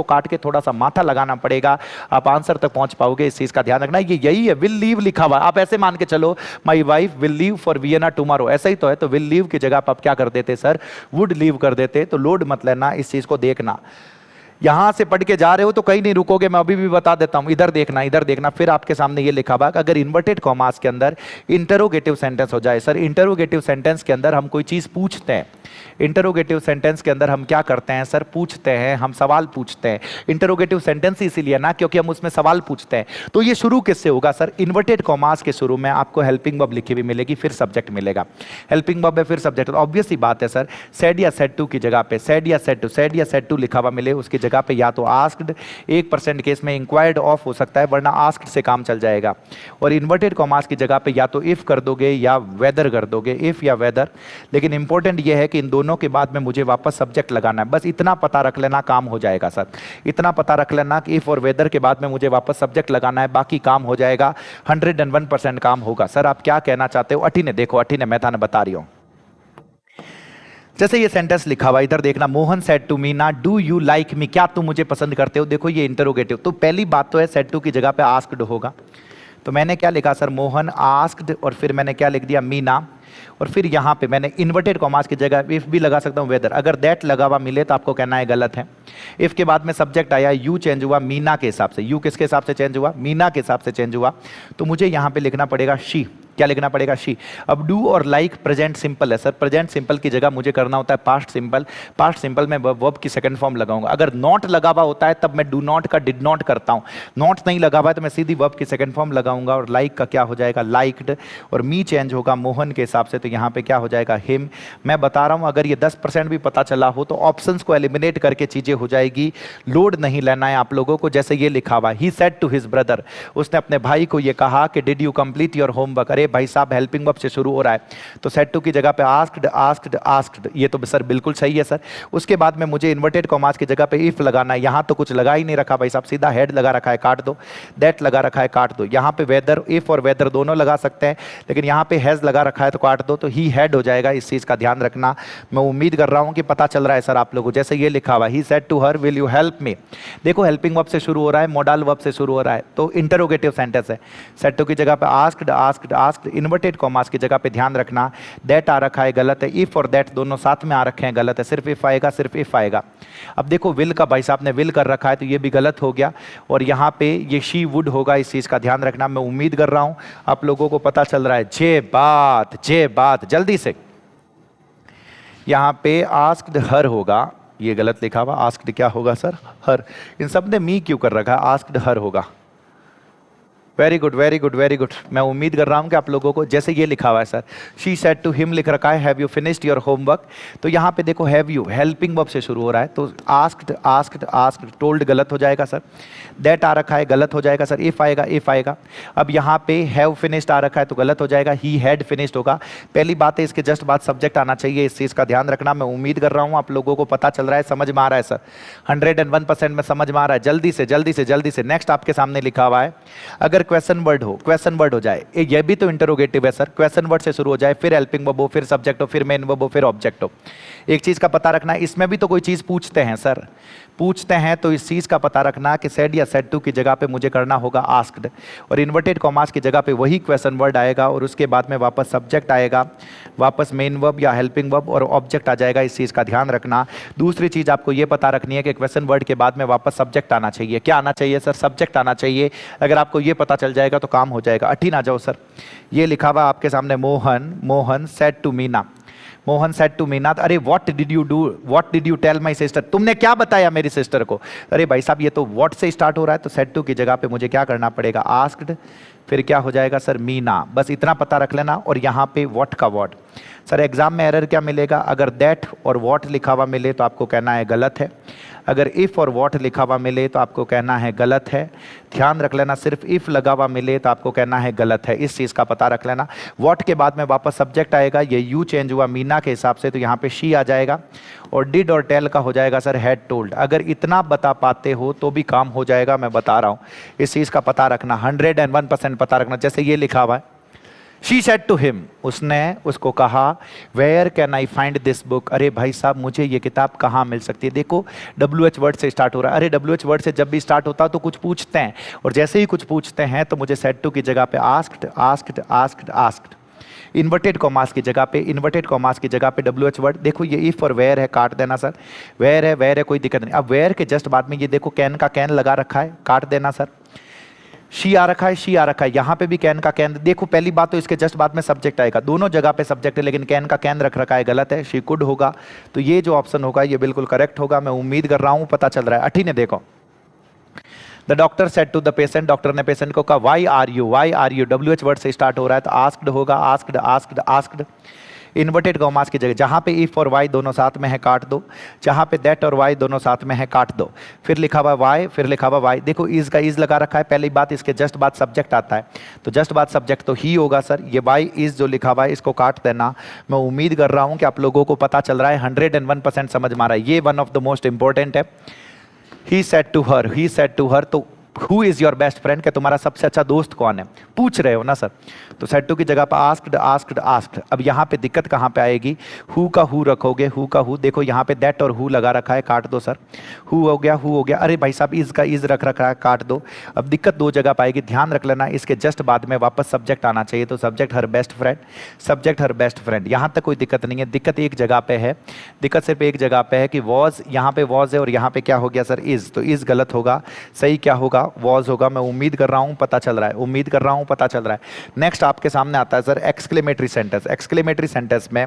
काट के थोड़ा सा माथा लगाना पड़ेगा, आप आंसर तक पहुंच पाओगे। इस चीज का ध्यान रखना। ये यही है, विल लीव लिखा हुआ, आप ऐसे मान के चलो my wife will leave for Vienna tomorrow, ऐसा ही तो है। तो विल लीव की जगह आप क्या कर देते सर? वुड लीव कर देते। तो लोड मत लेना, इस चीज को देखना। यहां से पढ़ के जा रहे हो तो कहीं नहीं रुकोगे, मैं अभी भी बता देता हूं। इधर देखना, इधर देखना, फिर आपके सामने ये लिखा हुआ अगर इन्वर्टेड कॉमास के अंदर इंटरोगेटिव सेंटेंस हो जाए। सर इंटरोगेटिव सेंटेंस के अंदर हम कोई चीज पूछते हैं, इंटरोगेटिव सेंटेंस के अंदर हम क्या करते हैं सर? पूछते हैं, हम सवाल पूछते हैं। इंटरोगेटिव सेंटेंस इसीलिए ना क्योंकि हम उसमें सवाल पूछते हैं। तो ये शुरू किससे होगा सर? इन्वर्टेड कॉमास के शुरू में आपको हेल्पिंग वर्ब लिखी हुई मिलेगी, फिर सब्जेक्ट मिलेगा। हेल्पिंग वर्ब है फिर सब्जेक्ट, ऑब्वियस ही बात है सर। सेड या सेड टू की जगह पे सेड या सेड टू, सेड या सेड टू लिखा हुआ मिले, उसकी जगह पे या तो आस्क्ड, 1% केस में इंक्वायर्ड ऑफ हो सकता है, वरना आस्क्ड से काम चल जाएगा। और इन्वर्टेड कॉमास की जगह पे या तो इफ कर दोगे या वेदर कर दोगे, इफ या वेदर। लेकिन इंपॉर्टेंट ये है कि इन दोनों के बाद में मुझे वापस सब्जेक्ट लगाना है, बस इतना पता रख लेना, काम हो जाएगा सर। इतना पता रख लेना कि इफ और वेदर के बाद में मुझे वापस सब्जेक्ट लगाना है, बाकी काम हो जाएगा, 101% काम होगा। सर आप क्या कहना चाहते हो? अठी ने देखो, अठी ने, मैं थाने बता रही हूं। जैसे ये सेंटेंस लिखा हुआ इधर देखना, Mohan said to Meena do you like me, क्या तुम मुझे पसंद करते हो? देखो ये इंटरोगेटिव, तो पहली बात तो है सेड टू की जगह पे आस्क्ड होगा। तो मैंने क्या लिखा सर? मोहन आस्क्ड, और फिर मैंने क्या लिख दिया? मीना। और फिर यहाँ पे मैंने इन्वर्टेड कॉमास की जगह इफ भी लगा सकता हूँ, वेदर। अगर दैट लगा हुआ मिले तो आपको कहना है गलत है। इफ के बाद में सब्जेक्ट आया, यू चेंज हुआ मीना के हिसाब से। यू किसके हिसाब से चेंज हुआ? मीना के हिसाब से चेंज हुआ। तो मुझे यहाँ पे लिखना पड़ेगा शी। क्या लिखना पड़ेगा? शी। अब डू और लाइक प्रेजेंट सिंपल है सर, प्रेजेंट सिंपल की जगह मुझे करना होता है पास्ट सिंपल। पास्ट सिंपल में वर्ब की सेकंड फॉर्म लगाऊंगा। अगर नॉट लगा हुआ होता है तब मैं डू नॉट का डिड नॉट करता हूं। नॉट नहीं लगा हुआ है तो मैं सीधी वर्ब की सेकंड फॉर्म लगाऊंगा। और लाइक का क्या हो जाएगा? लाइक्ड। और मी चेंज होगा मोहन के हिसाब से, तो यहाँ पे क्या हो जाएगा? हिम। मैं बता रहा हूं अगर ये 10% भी पता चला हो तो ऑप्शंस को एलिमिनेट करके चीजें हो जाएगी। लोड नहीं लेना है आप लोगों को। जैसे ये लिखा हुआ, he said to his brother, उसने अपने भाई को ये कहा कि did you complete your homework. अरे भाई साहब हेल्पिंग वर्ब से शुरू हो रहा है, तो सेड टू की जगह पे आस्क्ड आस्क्ड आस्क्ड, ये तो सर बिल्कुल सही है सर। उसके बाद में मुझे इन्वर्टेड कॉमास की जगह पे इफ लगाना है। यहां तो कुछ लगा ही नहीं रखा भाई साहब, सीधा हेड लगा रखा है, काट दो। दैट लगा रखा है, काट दो। यहां पे वेदर, इफ और वेदर दोनों लगा सकते हैं, लेकिन यहां पे हैज लगा रखा है तो काट दो। तो ही हैड हो जाएगा, इस चीज का ध्यान रखना। मैं उम्मीद कर रहा हूं कि पता चल रहा है सर आप लोगों को। जैसे ये लिखा हुआ, he said to her will you help me, देखो हेल्पिंग वर्ब से शुरू हो रहा है, मॉडल वर्ब से शुरू हो रहा है, तो इंटरोगेटिव सेंटेंस है। सेड टू की जगह पे asked asked asked, inverted commas की जगह पे ध्यान रखना दैट आ रखा है, गलत है। इफ और दैट दोनों साथ में आ रखे हैं, गलत है। सिर्फ इफ आएगा, सिर्फ इफ आएगा। अब देखो विल का भाई साहब ने विल कर रखा है तो ये भी गलत हो गया। और यहाँ पे ये शी वुड होगा, इस चीज का ध्यान रखना। मैं उम्मीद कर रहा हूं आप लोगों को पता चल रहा है। जे बात जल्दी से। यहाँ पे आस्क्ड हर होगा, ये गलत लिखा हुआ। आस्क्ड क्या होगा सर? हर। इन सब ने मी क्यों कर रखा है? आस्क्ड हर होगा। Very good very good very good. मैं उम्मीद कर रहा हूं कि आप लोगों को, जैसे ये लिखा हुआ है sir, she said to him लिख रखा है, have you finished your homework, तो यहाँ पे देखो हैव यू हेल्पिंग वर्ब से शुरू हो रहा है, तो आस्क्ड आस्क्ड आस्क्ड, टोल्ड गलत हो जाएगा सर, दैट आ रखा है गलत हो जाएगा सर, इफ आएगा इफ आएगा। अब यहाँ पे हैव फिनिश्ड आ रखा है तो गलत हो जाएगा, ही हैड फिनिश्ड होगा। पहली बात है इसके जस्ट बाद सब्जेक्ट आना चाहिए, इस चीज़ का ध्यान रखना। मैं उम्मीद कर रहा हूँ आप लोगों को पता चल रहा है, समझ में आ रहा है सर, 101% में समझ में आ रहा है। जल्दी से जल्दी से जल्दी से नेक्स्ट आपके सामने लिखा हुआ है, अगर क्वेश्चन वर्ड हो, क्वेश्चन वर्ड हो जाए, ये भी तो इंटरोगेटिव है सर, क्वेश्चन वर्ड से शुरू हो जाए, फिर हेल्पिंग वर्ब हो, फिर सब्जेक्ट हो, फिर मेन वर्ब हो, फिर ऑब्जेक्ट हो। एक चीज का पता रखना, इसमें भी तो कोई चीज पूछते हैं सर, पूछते हैं तो इस चीज का पता रखना कि सेड या सेड टू की जगह पे मुझे करना होगा आस्क्ड, और इन्वर्टेड कॉमास की जगह पे वही क्वेश्चन वर्ड आएगा, और उसके बाद में वापस सब्जेक्ट आएगा, वापस मेन वर्ब या हेल्पिंग वर्ब और ऑब्जेक्ट आ जाएगा। इस चीज का ध्यान रखना। दूसरी चीज आपको ये पता रखनी है कि क्वेश्चन वर्ड के बाद में वापस सब्जेक्ट आना चाहिए। क्या आना चाहिए सर? सब्जेक्ट आना चाहिए। अगर आपको ये पता चल जाएगा तो काम हो जाएगा। 18 आ जाओ सर। ये लिखा हुआ आपके सामने, Mohan said to Meena, Mohan said to Meena, अरे what did you do, what did you tell my sister, तुमने क्या बताया मेरी सिस्टर को? अरे भाई साहब ये तो व्हाट से स्टार्ट हो रहा है, तो सेड टू की जगह पे मुझे क्या करना पड़ेगा? आस्क्ड, फिर क्या हो जाएगा सर? मीना। बस इतना पता रख लेना। और यहाँ पे व्हाट का व्हाट सर, एग्जाम में एरर क्या मिलेगा? अगर दैट और व्हाट लिखा हुआ मिले तो आपको कहना है गलत है, अगर इफ और व्हाट लिखा हुआ मिले तो आपको कहना है गलत है। ध्यान रख लेना, सिर्फ इफ लगा हुआ मिले तो आपको कहना है गलत है। इस चीज का पता रख लेना। व्हाट के बाद में वापस सब्जेक्ट आएगा, ये यू चेंज हुआ मीना के हिसाब से, तो यहाँ पे शी आ जाएगा। और डिड और टेल का हो जाएगा सर हैड टोल्ड। अगर इतना बता पाते हो तो भी काम हो जाएगा, मैं बता रहा हूँ। इस चीज का पता रखना, 101% पता रखना। जैसे ये लिखा हुआ है, She said to him, उसने उसको कहा, Where can I find this book? अरे भाई साहब मुझे ये किताब कहाँ मिल सकती है? देखो WH वर्ड से स्टार्ट हो रहा है। अरे WH वर्ड से जब भी स्टार्ट होता तो कुछ पूछते हैं, और जैसे ही कुछ पूछते हैं तो मुझे said to की जगह पे asked asked asked asked, inverted commas की जगह पे, इन्वर्टेड कॉमास की जगह पे WH वर्ड। देखो ये इफ और वेयर है, काट देना सर। वेयर है कोई दिक्कत नहीं। अब वेयर के जस्ट बाद में ये देखो कैन का कैन लगा रखा है, काट देना सर। शी आ रखा है, शी आ रखा है, यहाँ पे भी कैन का कैन। देखो पहली बात तो इसके जस्ट बाद में सब्जेक्ट आएगा, दोनों जगह पे सब्जेक्ट है, लेकिन कैन का कैन रख रखा है, गलत है। शी कुड होगा, तो ये जो ऑप्शन होगा ये बिल्कुल करेक्ट होगा। मैं उम्मीद कर रहा हूँ पता चल रहा है। 18 ने देखो, the doctor said to the patient, doctor ने पेशेंट को कहा why are you, why are you, WH word से स्टार्ट हो रहा है तो आस्क्ड होगा, asked asked asked. Inverted commas की जगह जहाँ पे इफ और वाई दोनों साथ में है काट दो, जहाँ पे दैट और वाई दोनों साथ में है काट दो। फिर लिखा हुआ वाई, फिर लिखा हुआ वाई। देखो इज का इज लगा रखा है, पहली बात इसके जस्ट बाद सब्जेक्ट आता है, तो जस्ट बाद सब्जेक्ट तो ही होगा सर। ये वाई इज जो लिखा हुआ है इसको काट देना। मैं उम्मीद कर रहा हूँ कि आप लोगों को पता चल रहा है, 101% समझ में आ रहा है। ये one of the most important है। He said to her, he said to her, तो who is your best friend, कि तुम्हारा सबसे अच्छा दोस्त कौन है, पूछ रहे हो ना सर। तो सेड टू की जगह पर आस्क्ड आस्क्ड आस्क्ड। अब यहाँ पे दिक्कत कहाँ पे आएगी? हु का हु रखोगे, हु का हु। देखो यहाँ पे दैट और हु लगा रखा है, काट दो सर। हु हो गया, हु हो गया। अरे भाई साहब इज का इज रख रखा है, काट दो। अब दिक्कत दो जगह पाएगी, ध्यान रख लेना। इसके जस्ट बाद में वापस सब्जेक्ट आना चाहिए, तो subject her best friend, subject her best friend. यहाँ तक कोई दिक्कत नहीं है। दिक्कत एक जगह पे है, दिक्कत सिर्फ एक जगह पे है कि वॉज, यहाँ पे वॉज है और यहाँ पे क्या हो गया सर? इज। तो इज गलत होगा, सही क्या होगा? वॉज होगा। मैं उम्मीद कर रहा हूं पता चल रहा है, उम्मीद कर रहा हूं पता चल रहा है। नेक्स्ट आपके सामने आता है sir exclamatory sentence. Exclamatory sentence में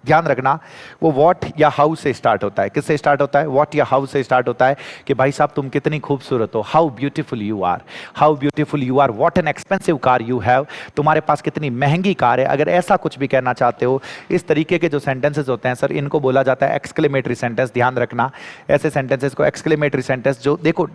ध्यान रखना, वो व्हाट या हाउ से स्टार्ट होता है। किससे स्टार्ट होता है? व्हाट या हाउ से स्टार्ट होता है कि भाई साहब तुम कितनी खूबसूरत हो, how beautiful you are, how beautiful you are, what an expensive car you have, तुम्हारे पास कितनी महंगी कार है। अगर ऐसा कुछ भी कहना चाहते हो, इस तरीके के जो सेंटेंसेस होते हैं सर, इनको बोला जाता है एक्सक्लेमेटरी सेंटेंस। ध्यान रखना, ऐसे सेंटेंसेस को एक्सक्लेमेटरी सेंटेंस, जो देखो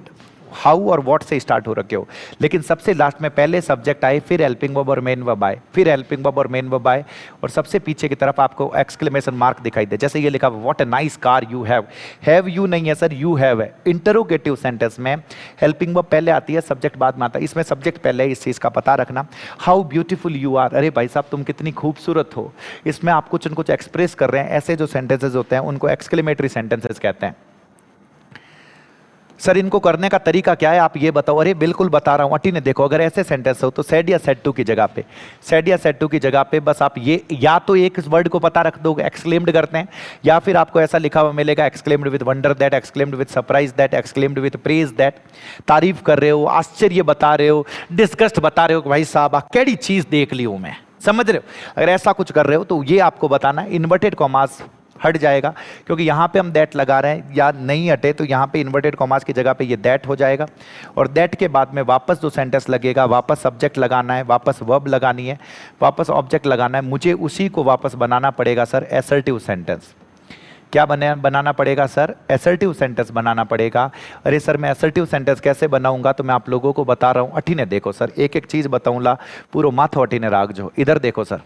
हाउ और व्हाट से स्टार्ट हो रखे हो, लेकिन सबसे लास्ट में पहले सब्जेक्ट आए, फिर हेल्पिंग वर्ब और मेन वर्ब आए, फिर हेल्पिंग वर्ब और मेन वर्ब आए, और सबसे पीछे की तरफ आपको एक्सक्लेमेशन मार्क दिखाई दे। जैसे ये लिखा what a nice car you have you नहीं है सर, यू हैव है। इंटरोगेटिव सेंटेंस में हेल्पिंग वर्ब पहले आती है, सब्जेक्ट बाद में आता है। इसमें सब्जेक्ट पहले है, इस चीज का पता रखना। हाउ ब्यूटीफुल यू आर, अरे भाई साहब तुम कितनी खूबसूरत हो। इसमें आप कुछ न कुछ एक्सप्रेस कर रहे हैं। ऐसे जो सेंटेंसेस होते हैं उनको एक्सक्लेमेटरी सेंटेंसेस कहते हैं। सर इनको करने का तरीका क्या है आप ये बताओ? अरे बिल्कुल बता रहा हूं। अटी ने देखो, अगर ऐसे सेंटेंस हो तो सेड या सेड टू की जगह पे, सेड या सेड टू की जगह पे बस आप ये या तो एक वर्ड को पता रख दो, एक्सक्लेम्ड करते हैं, या फिर आपको ऐसा लिखा हुआ मिलेगा exclaimed with wonder that, exclaimed with surprise that, exclaimed with praise that. तारीफ कर रहे हो, आश्चर्य बता रहे हो, डिस्गस्ट बता रहे हो कि भाई साहब केड़ी चीज देख ली हूं मैं, समझ रहे हो? अगर ऐसा कुछ कर रहे हो तो ये आपको बताना है। इन्वर्टेड कॉमास हट जाएगा, क्योंकि यहाँ पे हम दैट लगा रहे हैं, या नहीं हटे तो यहाँ पे इन्वर्टेड कॉमास की जगह पे ये दैट हो जाएगा, और दैट के बाद में वापस जो सेंटेंस लगेगा, वापस सब्जेक्ट लगाना है, वापस वर्ब लगानी है, वापस ऑब्जेक्ट लगाना है, मुझे उसी को वापस बनाना पड़ेगा सर असर्टिव सेंटेंस। क्या बनाना पड़ेगा सर? असर्टिव सेंटेंस बनाना पड़ेगा। अरे सर मैं असर्टिव सेंटेंस कैसे बनाऊंगा? तो मैं आप लोगों को बता रहा हूँ। अठीने देखो सर, एक एक चीज बताऊंगा, पूरा माथो अठीने राख जो। इधर देखो सर,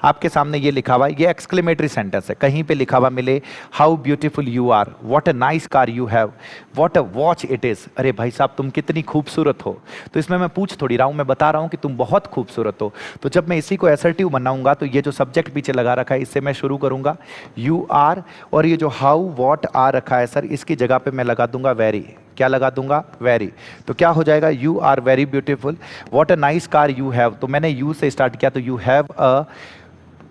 आपके सामने ये लिखा हुआ है, ये एक्सक्लेमेटरी सेंटेंस है। कहीं पे लिखा हुआ मिले how beautiful you are, what a nice car you have, what a watch it is. अरे भाई साहब तुम कितनी खूबसूरत हो। तो इसमें मैं पूछ थोड़ी रहा हूं, मैं बता रहा हूं कि तुम बहुत खूबसूरत हो। तो जब मैं इसी को असर्टिव बनाऊंगा तो ये जो सब्जेक्ट पीछे लगा रखा है इससे मैं शुरू करूंगा यू आर, और ये जो हाउ वॉट आ रखा है सर इसकी जगह पे मैं लगा दूंगा वेरी। क्या लगा दूंगा? वेरी। तो क्या हो जाएगा? You are very beautiful, what a nice car you have. तो मैंने यू से स्टार्ट किया, तो यू हैव अ,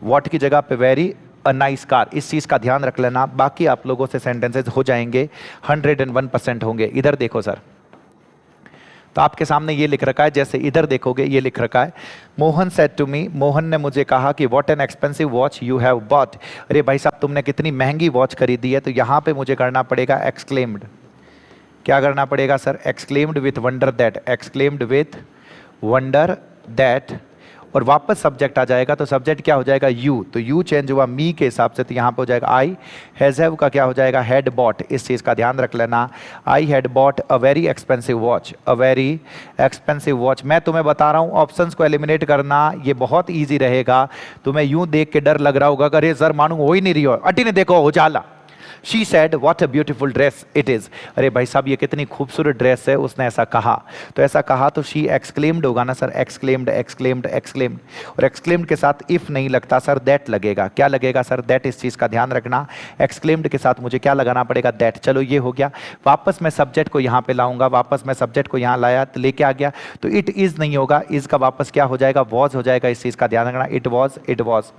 वॉट की जगह पे वेरी अ नाइस कार। इस चीज का ध्यान रख लेना, बाकी आप लोगों से सेंटेंसेस हो जाएंगे, 101% होंगे। इधर देखो सर, तो आपके सामने ये लिख रखा है, जैसे इधर देखोगे ये लिख रखा है, Mohan said to me, Mohan ने मुझे कहा कि what an expensive watch you have bought. अरे भाई साहब तुमने कितनी महंगी वॉच खरीदी है। तो यहां पे मुझे करना पड़ेगा एक्सक्लेम्ड। क्या करना पड़ेगा sir? Exclaimed with wonder that, exclaimed with wonder that, और वापस सब्जेक्ट आ जाएगा। तो सब्जेक्ट क्या हो जाएगा? यू। तो यू चेंज हुआ मी के हिसाब से, तो यहाँ पे हो जाएगा आई हैव का क्या हो जाएगा? Had bought. इस चीज़ का ध्यान रख लेना, I had bought a very expensive watch, a very expensive watch. मैं तुम्हें बता रहा हूँ ऑप्शंस को एलिमिनेट करना ये बहुत ईजी रहेगा। तुम्हें यूं देख के डर लग रहा होगा, अरे सर मानू हो ही नहीं रही हो, अटी ने देखो उजाला। She said, what a beautiful dress it is. अरे भाई साहब ये कितनी खूबसूरत ड्रेस है, उसने ऐसा कहा। तो ऐसा कहा तो she exclaimed होगा ना सर, exclaimed, exclaimed, exclaimed। और exclaimed के साथ if नहीं लगता सर, that लगेगा। क्या लगेगा सर? that। इस चीज का ध्यान रखना, exclaimed के साथ मुझे क्या लगाना पड़ेगा? that। चलो ये हो गया। वापस मैं सब्जेक्ट को यहाँ पे लाऊंगा, वापस मैं सब्जेक्ट को यहाँ लाया तो लेके आ गया, तो it is नहीं होगा, is का वापस क्या हो जाएगा? was हो जाएगा। इस चीज का ध्यान रखना, it was, it was।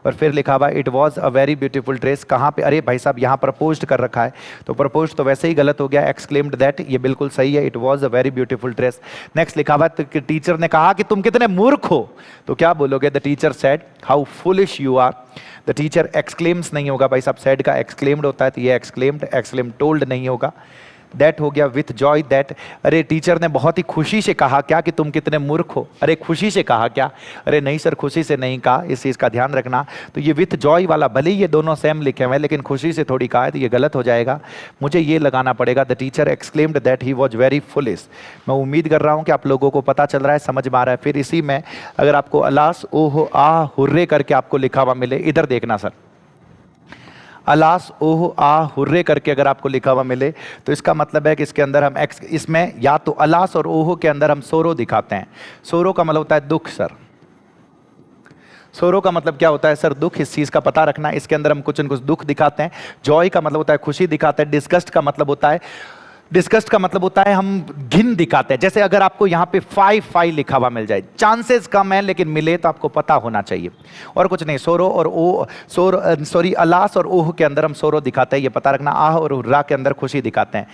और फिर लिखा हुआ it was a very beautiful dress। कहाँ पे? अरे भाई साहब यहाँ प्रपोज्ड कर रखा है, तो प्रपोज्ड तो वैसे ही गलत हो गया, एक्सक्लेम्ड दैट ये बिल्कुल सही है, it was a very beautiful dress. Next लिखा हुआ है टीचर ने कहा कि तुम कितने मूर्ख हो। तो क्या बोलोगे? The teacher said how foolish you are. The teacher exclaims नहीं होगा भाई साहब, सेड का एक्सक्लेम्ड होता है, तो ये एक्सक्लेम्ड, एक्सक्लेम्ड टोल्ड नहीं होगा। दैट हो गया विथ जॉय दैट। अरे टीचर ने बहुत ही खुशी से कहा क्या कि तुम कितने मूर्ख हो। अरे खुशी से कहा क्या? अरे नहीं सर खुशी से नहीं कहा, इस चीज का ध्यान रखना। तो ये विथ जॉय वाला भले ही ये दोनों सेम लिखे हुए हैं लेकिन खुशी से थोड़ी कहा है तो ये गलत हो जाएगा। मुझे ये लगाना पड़ेगा the teacher exclaimed that he was very foolish. मैं उम्मीद कर रहा हूँ कि आप लोगों को पता चल रहा है, समझ में आ रहा है। फिर इसी में अगर आपको अलास ओह आ हुर्रे करके आपको लिखा हुआ मिले, इधर देखना सर, अलास ओह आ हुर्रे करके अगर आपको लिखा हुआ मिले तो इसका मतलब है कि इसके अंदर हम इसमें या तो अलास और ओह के अंदर हम सोरो दिखाते हैं। सोरो का मतलब होता है दुख सर। सोरो का मतलब क्या होता है सर? दुख। इस चीज का पता रखना, इसके अंदर हम कुछ न कुछ दुख दिखाते हैं। जॉय का मतलब होता है खुशी दिखाते हैं। डिस्गस्ट का मतलब होता है, डिस्गस्ट का मतलब होता है हम घिन दिखाते हैं। जैसे अगर आपको यहाँ पे 5 लिखा हुआ मिल जाए, चांसेस कम है लेकिन मिले तो आपको पता होना चाहिए, और कुछ नहीं। सोरो और ओ सॉरी अलास और ओह के अंदर हम सोरो दिखाते हैं, ये पता रखना। आह और हुर्रा के अंदर खुशी दिखाते हैं।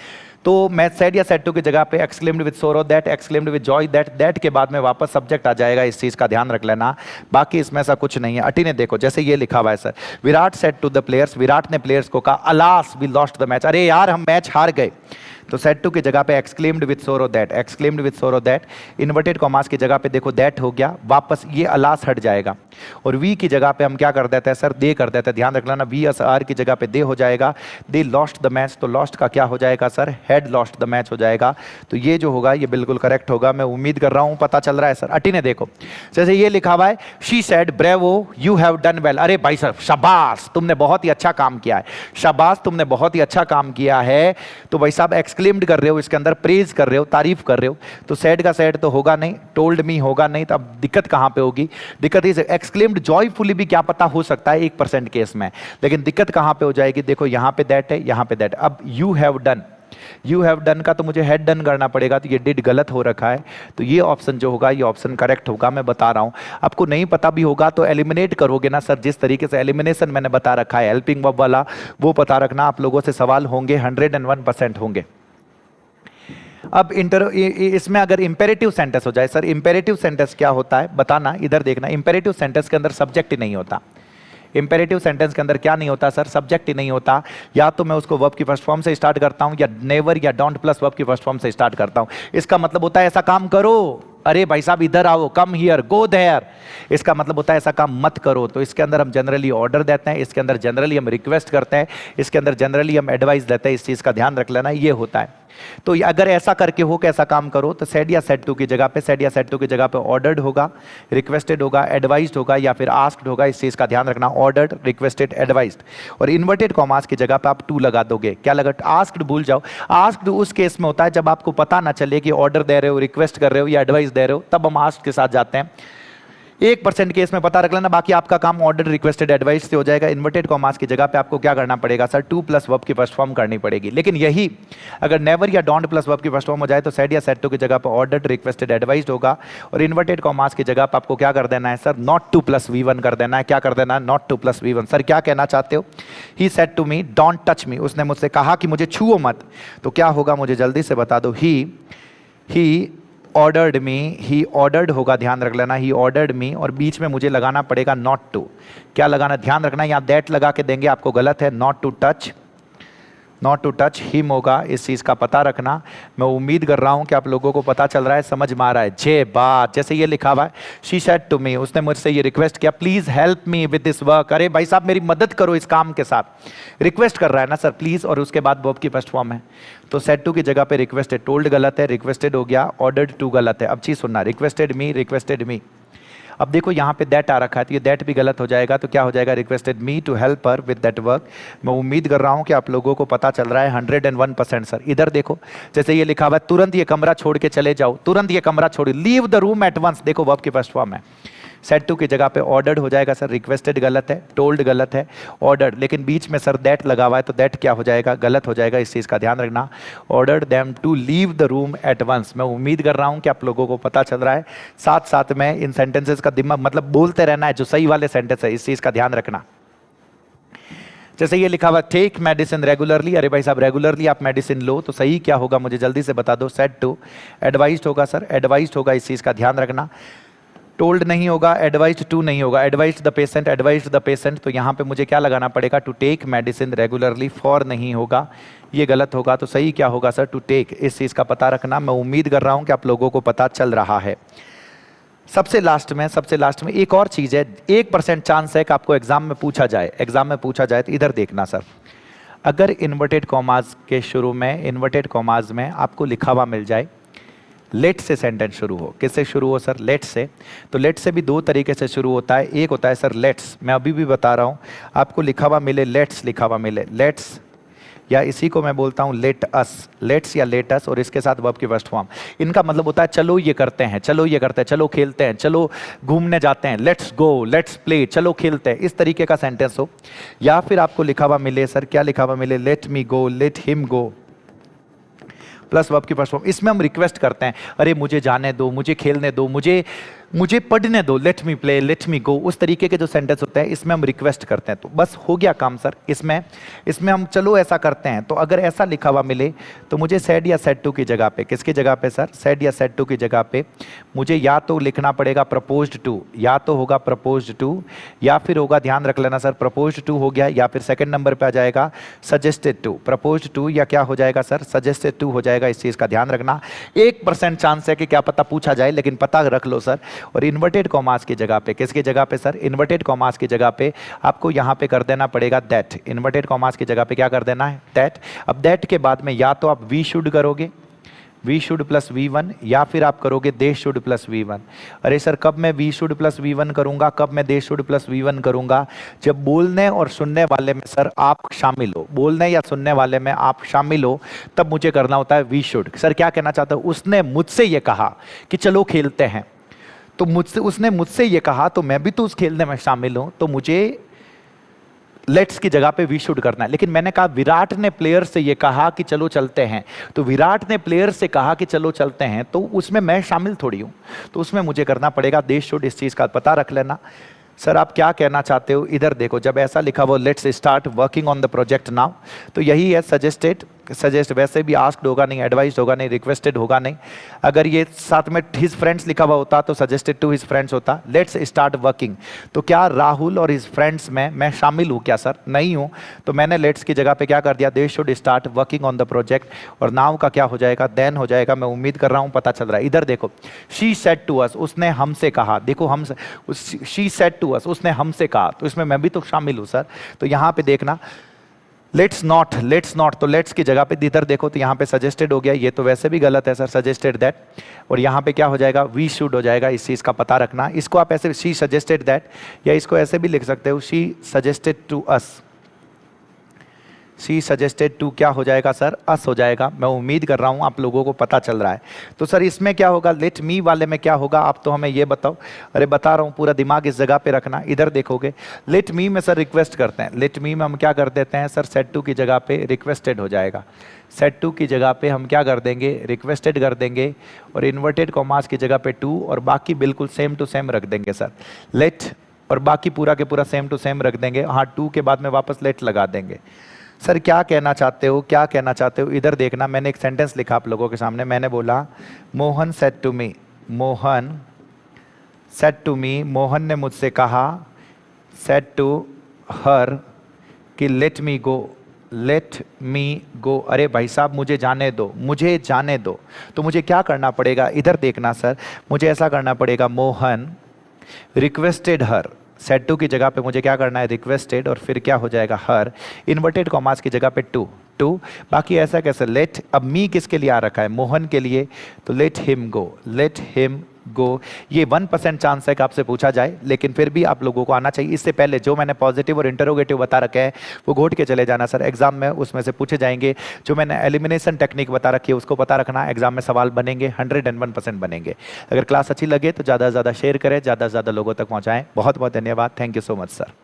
तो मैं सेड या सेड टू की जगह पे एक्सक्लेम्ड विद सोरो that, exclaimed with Joy that, that के बाद में वापस सब्जेक्ट आ जाएगा। इस चीज का ध्यान रख लेना, बाकी इसमें ऐसा कुछ नहीं है। अटी ने देखो जैसे ये लिखा हुआ है sir, Virat said to the players, Virat ने प्लेयर्स को कहा alas we lost the match. अरे यार हम मैच हार गए। तो सेड टू की जगह पे एक्सक्लेम्ड विद सोरो दैट, एक्सक्लेम्ड विद सोरो दैट। इन्वर्टेड कॉमास की जगह पे देखो दैट हो गया, वापस ये अलास हट जाएगा। और वी की जगह पे हम क्या कर देते हैं सर? दे कर देते हैं। ध्यान रख लेना, वी एस आर की जगह पे दे हो जाएगा। दे लॉस्ट द मैच, तो लॉस्ट का क्या हो जाएगा sir? Had lost the match हो जाएगा। तो ये जो होगा ये बिल्कुल करेक्ट होगा। मैं उम्मीद कर रहा हूं पता चल रहा है सर। अटी ने देखो जैसे ये लिखा हुआ है, she said bravo you have done well. अरे भाई सर शाबाश, तुमने बहुत ही अच्छा काम किया है। शाबाश तुमने बहुत ही अच्छा काम किया है। तो भाई साहब एक्सक्लेम्ड कर रहे हो, इसके अंदर प्रेज कर रहे हो, तारीफ कर रहे हो। तो सैड का सैड तो होगा नहीं, टोल्ड मी होगा नहीं, तो अब दिक्कत कहां पे होगी? दिक्कत इस एक्सक्लेम्ड जॉयफुली भी क्या पता हो सकता है 1% केस में, लेकिन दिक्कत कहां पे हो जाएगी? देखो यहां पे दैट है, यहां पे दैट। अब you have done, you have done का तो मुझे हैड डन करना पड़ेगा, तो ये डिड गलत हो रखा है। तो ये ऑप्शन जो होगा ये ऑप्शन करेक्ट होगा। मैं बता रहा हूं, आपको नहीं पता भी होगा तो एलिमिनेट करोगे ना सर। जिस तरीके से एलिमिनेशन मैंने बता रखा है हेल्पिंग वर्ब वाला, वो पता रखना। आप लोगों से सवाल होंगे, 101% होंगे। अब इसमें अगर इंपेरेटिव सेंटेंस हो जाए सर, इंपेरेटिव सेंटेंस क्या होता है बताना, इधर देखना। इंपेरेटिव सेंटेंस के अंदर सब्जेक्ट ही नहीं होता। इंपेरेटिव सेंटेंस के अंदर क्या नहीं होता सर? सब्जेक्ट ही नहीं होता। या तो मैं उसको वर्ब की फर्स्ट फॉर्म से स्टार्ट करता हूं, या नेवर या डोंट प्लस वर्ब की फर्स्ट फॉर्म से स्टार्ट करता हूं। इसका मतलब होता है ऐसा काम करो, अरे भाई साहब इधर आओ, कम हियर, गो देयर। इसका मतलब होता है ऐसा काम मत करो। तो इसके अंदर हम जनरली ऑर्डर देते हैं, इसके अंदर जनरली हम रिक्वेस्ट करते हैं, इसके अंदर जनरली हम एडवाइस देते हैं। इस चीज का ध्यान रख लेना, ये होता है। तो अगर ऐसा करके हो कि ऐसा काम करो, तो सेड या सेड टू की जगह पे, सेड या सेड टू की जगह पे ऑर्डर्ड होगा, रिक्वेस्टेड होगा, एडवाइज्ड होगा, या फिर आस्क्ड होगा। इस चीज का ध्यान रखना, ऑर्डर्ड, रिक्वेस्टेड, एडवाइज्ड। और इन्वर्टेड कॉमास की जगह पे आप टू लगा दोगे। क्या लगा? आस्क्ड भूल जाओ। आस्क्ड उस केस में होता है जब आपको पता ना चले कि ऑर्डर दे रहे हो, रिक्वेस्ट कर रहे हो या एडवाइस दे रहे हो, तब हम आस्क्ड के साथ जाते हैं। 1% केस में पता रख लेना, बाकी आपका काम ऑर्डर, रिक्वेस्टेड, एडवाइस से हो जाएगा। इन्वर्टेड कॉमास की जगह पे आपको क्या करना पड़ेगा सर? टू प्लस वर्ब की फर्स्ट फॉर्म करनी पड़ेगी। लेकिन यही अगर नेवर या डोंट प्लस वर्ब की फर्स्ट फॉर्म हो जाए तो सेड या सेड टू की जगह पे ऑर्डर्ड, रिक्वेस्टेड, एडवाइस्ड होगा। और इन्वर्टेड कॉमास की जगह पे आपको क्या कर देना है sir? Not two plus V1 कर देना है। क्या कर देना है? Not two plus V1। Sir क्या कहना चाहते हो? He said to me don't touch me, उसने मुझसे कहा कि मुझे छुओ मत। तो क्या होगा मुझे जल्दी से बता दो। He ordered me, he ordered होगा, ध्यान रख लेना, ही ऑर्डर्ड मी। और बीच में मुझे लगाना पड़ेगा नॉट टू। क्या लगाना? ध्यान रखना, यहाँ दैट लगा के देंगे आपको गलत है। Not to touch, not to touch him होगा। इस चीज का पता रखना। मैं उम्मीद कर रहा हूं कि आप लोगों को पता चल रहा है, समझ में आ रहा है। जे बात जैसे ये लिखा हुआ है, शी सेड टू मी, उसने मुझसे ये रिक्वेस्ट किया, please help me with this work. अरे भाई साहब मेरी मदद करो इस काम के साथ। रिक्वेस्ट कर रहा है ना सर, प्लीज, और उसके बाद वर्ब की फर्स्ट फॉर्म है। तो सेड टू की जगह पे रिक्वेस्टेड, टोल्ड गलत है, रिक्वेस्टेड हो गया, ऑर्डर्ड टू गलत है। अब चीज सुनना, रिक्वेस्टेड मी, रिक्वेस्टेड मी। अब देखो यहाँ पे दैट आ रखा है, तो ये दैट भी गलत हो जाएगा। तो क्या हो जाएगा? Requested me to help her with that work. मैं उम्मीद कर रहा हूँ कि आप लोगों को पता चल रहा है 101% सर। इधर देखो, जैसे ये लिखा हुआ है, तुरंत ये कमरा छोड़ के चले जाओ, तुरंत ये कमरा छोड़िए, leave the room at once. देखो वर्ब की फर्स्ट फॉर्म है। सेड टू की जगह पे ऑर्डर्ड हो जाएगा सर, रिक्वेस्टेड गलत है, टोल्ड गलत है, ऑर्डर्ड, लेकिन बीच में सर दैट लगा हुआ है, तो दैट क्या हो जाएगा? गलत हो जाएगा। इस चीज का ध्यान रखना। Ordered them to leave the room at once. मैं उम्मीद कर रहा हूं कि आप लोगों को पता चल रहा है। साथ साथ में इन सेंटेंसेस का दिमाग मतलब बोलते रहना है, जो सही वाले सेंटेंस है, इस चीज का ध्यान रखना। जैसे ये लिखा हुआ टेक मेडिसिन रेगुलरली, अरे भाई साहब रेगुलरली आप मेडिसिन लो, तो सही क्या होगा मुझे जल्दी से बता दो। सेड टू, एडवाइज्ड होगा सर, एडवाइज्ड होगा, इस चीज का ध्यान रखना। टोल्ड नहीं होगा, एडवाइज्ड टू नहीं होगा, advised the patient, advised the patient. तो यहाँ पे मुझे क्या लगाना पड़ेगा? To take medicine regularly. For नहीं होगा, ये गलत होगा। तो सही क्या होगा सर? To take. इस चीज का पता रखना। मैं उम्मीद कर रहा हूँ कि आप लोगों को पता चल रहा है। सबसे लास्ट में एक और चीज है, 1% चांस है कि आपको एग्जाम में पूछा जाए। एग्जाम में पूछा जाए तो इधर देखना सर, अगर इन्वर्टेड कॉमास के शुरू में, इन्वर्टेड कॉमास में आपको लिखा हुआ मिल जाए लेट से सेंटेंस शुरू हो। किससे शुरू हो सर? लेट से। तो लेट से भी दो तरीके से शुरू होता है। एक होता है सर लेट्स, मैं अभी भी बता रहा हूं, आपको लिखा हुआ मिले लेट्स, लिखा हुआ मिले लेट्स, या इसी को मैं बोलता हूं लेट अस, लेट्स या लेट अस, और इसके साथ वर्ब की फर्स्ट फॉर्म। इनका मतलब होता है चलो ये करते हैं, चलो ये करते हैं, चलो खेलते हैं, चलो घूमने जाते हैं, लेट्स गो, लेट्स प्ले, चलो खेलते हैं, इस तरीके का सेंटेंस हो। या फिर आपको लिखा हुआ मिले सर, क्या लिखा हुआ मिले? Let me go, let him go, plus verb की फर्स्ट फॉर्म। इसमें हम रिक्वेस्ट करते हैं, अरे मुझे जाने दो, मुझे खेलने दो, मुझे पढ़ने दो, let me play, let me go. उस तरीके के जो सेंटेंस होते हैं इसमें हम रिक्वेस्ट करते हैं। तो बस हो गया काम सर। इसमें हम चलो ऐसा करते हैं। तो अगर ऐसा लिखा हुआ मिले तो मुझे सेड या सेड टू की जगह पे, किसकी जगह पे सर? सेड या सेड टू की जगह पे मुझे या तो लिखना पड़ेगा प्रपोज्ड टू, या तो होगा प्रपोज्ड टू, या फिर होगा, ध्यान रख लेना सर, प्रपोज्ड टू हो गया, या फिर सेकंड नंबर पे आ जाएगा सजेस्टेड टू। प्रपोज्ड टू या क्या हो जाएगा सर? सजेस्टेड टू हो जाएगा। इस चीज का ध्यान रखना। 1% चांस है कि क्या पता पूछा जाए, लेकिन पता रख लो सर। और इन्वर्टेड कॉमास की जगह पे, किसकी जगह पे सर? इन्वर्टेड कॉमास की जगह पे आपको यहां पे कर देना पड़ेगा दैट। इन्वर्टेड कॉमास की जगह पे क्या कर देना है? दैट। अब दैट के बाद में या तो आप वी शुड करोगे, वी शुड प्लस V1, या फिर आप करोगे दे शुड प्लस V1। अरे सर कब मैं वी शुड प्लस V1 करूंगा, कब मैं दे शुड प्लस V1 करूंगा? जब बोलने और सुनने वाले में सर आप शामिल हो, बोलने या सुनने वाले में आप शामिल हो, तब मुझे करना होता है वी शुड। सर क्या कहना चाहता हूं? उसने मुझसे ये कहा कि चलो खेलते हैं, तो उसने मुझसे ये कहा, तो मैं भी तो उस खेलने में शामिल हूं, तो मुझे लेट्स की जगह पे वी शुड करना है। लेकिन मैंने कहा विराट ने प्लेयर से ये कहा कि चलो चलते हैं, तो विराट ने प्लेयर से कहा कि चलो चलते हैं, तो उसमें मैं शामिल थोड़ी हूं, तो उसमें मुझे करना पड़ेगा दे शुड। इस चीज का पता रख लेना। सर आप क्या कहना चाहते हो? इधर देखो, जब ऐसा लिखा वो let's start working on the project now, तो यही है सजेस्टेड, सजेस्ट वैसे भी आस्क्ड होगा नहीं, एडवाइस्ड होगा नहीं, रिक्वेस्टेड होगा नहीं। अगर ये साथ में हिज फ्रेंड्स लिखा हुआ होता तो सजेस्टेड टू हिज फ्रेंड्स होता। लेट्स स्टार्ट वर्किंग, तो क्या राहुल और हिज फ्रेंड्स में मैं शामिल हूँ क्या सर? नहीं हूँ, तो मैंने लेट्स की जगह पे क्या कर दिया, they should start working on the project, और नाउ का क्या हो जाएगा, देन हो जाएगा। मैं उम्मीद कर रहा हूँ पता चल रहा है। इधर देखो, शी सेड टू अस, उसने हमसे कहा। देखो हम, शी सेड टू अस, उसने हमसे कहा, तो इसमें मैं भी तो शामिल हूँ सर। तो यहाँ पे देखना लेट्स नॉट, तो लेट्स की जगह पे इधर देखो तो यहाँ पे सजेस्टेड हो गया, ये तो वैसे भी गलत है सर, सजेस्टेड दैट। और यहाँ पे क्या हो जाएगा, वी शुड हो जाएगा। इस चीज़ का पता रखना। इसको आप ऐसे शी सजेस्टेड दैट, या इसको ऐसे भी लिख सकते हो, she suggested to us. She suggested to क्या हो जाएगा सर, अस हो जाएगा। मैं उम्मीद कर रहा हूँ आप लोगों को पता चल रहा है। तो सर इसमें क्या होगा, लेट मी वाले में क्या होगा, आप तो हमें ये बताओ। अरे बता रहा हूँ, पूरा दिमाग इस जगह पे रखना। इधर देखोगे, लेट मी में सर रिक्वेस्ट करते हैं, लेट मी में हम क्या कर देते हैं सर, सेड टू की जगह पे रिक्वेस्टेड हो जाएगा। सेड टू की जगह पे हम क्या कर देंगे, रिक्वेस्टेड कर देंगे, और इन्वर्टेड कॉमास की जगह पे टू, और बाकी बिल्कुल सेम टू सेम रख देंगे सर, लेट, और बाकी पूरा के पूरा सेम टू सेम रख देंगे। हाँ, टू के बाद में वापस लेट लगा देंगे। सर क्या कहना चाहते हो, क्या कहना चाहते हो? इधर देखना, मैंने एक सेंटेंस लिखा आप लोगों के सामने। मैंने बोला Mohan said to me, Mohan said to me, Mohan ने मुझसे कहा, सेड टू हर कि late me go, late me गो। अरे भाई साहब मुझे जाने दो, मुझे जाने दो। तो मुझे क्या करना पड़ेगा, इधर देखना सर, मुझे ऐसा करना पड़ेगा, Mohan requested her, said to की जगह पे मुझे क्या करना है, रिक्वेस्टेड, और फिर क्या हो जाएगा, हर, इन्वर्टेड कॉमास की जगह पे टू, बाकी ऐसा कैसे, लेट। अब मी किसके लिए आ रखा है, मोहन के लिए, तो लेट हिम गो, लेट हिम गो। ये 1% चांस है कि आपसे पूछा जाए, लेकिन फिर भी आप लोगों को आना चाहिए। इससे पहले जो मैंने पॉजिटिव और इंटरोगेटिव बता रखे हैं वो घोट के चले जाना सर, एग्जाम में उसमें से पूछे जाएंगे। जो मैंने एलिमिनेशन टेक्निक बता रखी है उसको पता रखना, एग्जाम में सवाल बनेंगे, 101% बनेंगे। अगर क्लास अच्छी लगे तो ज़्यादा से ज़्यादा शेयर करें, ज़्यादा से ज़्यादा लोगों तक पहुँचाएं। बहुत बहुत धन्यवाद, thank you so much sir.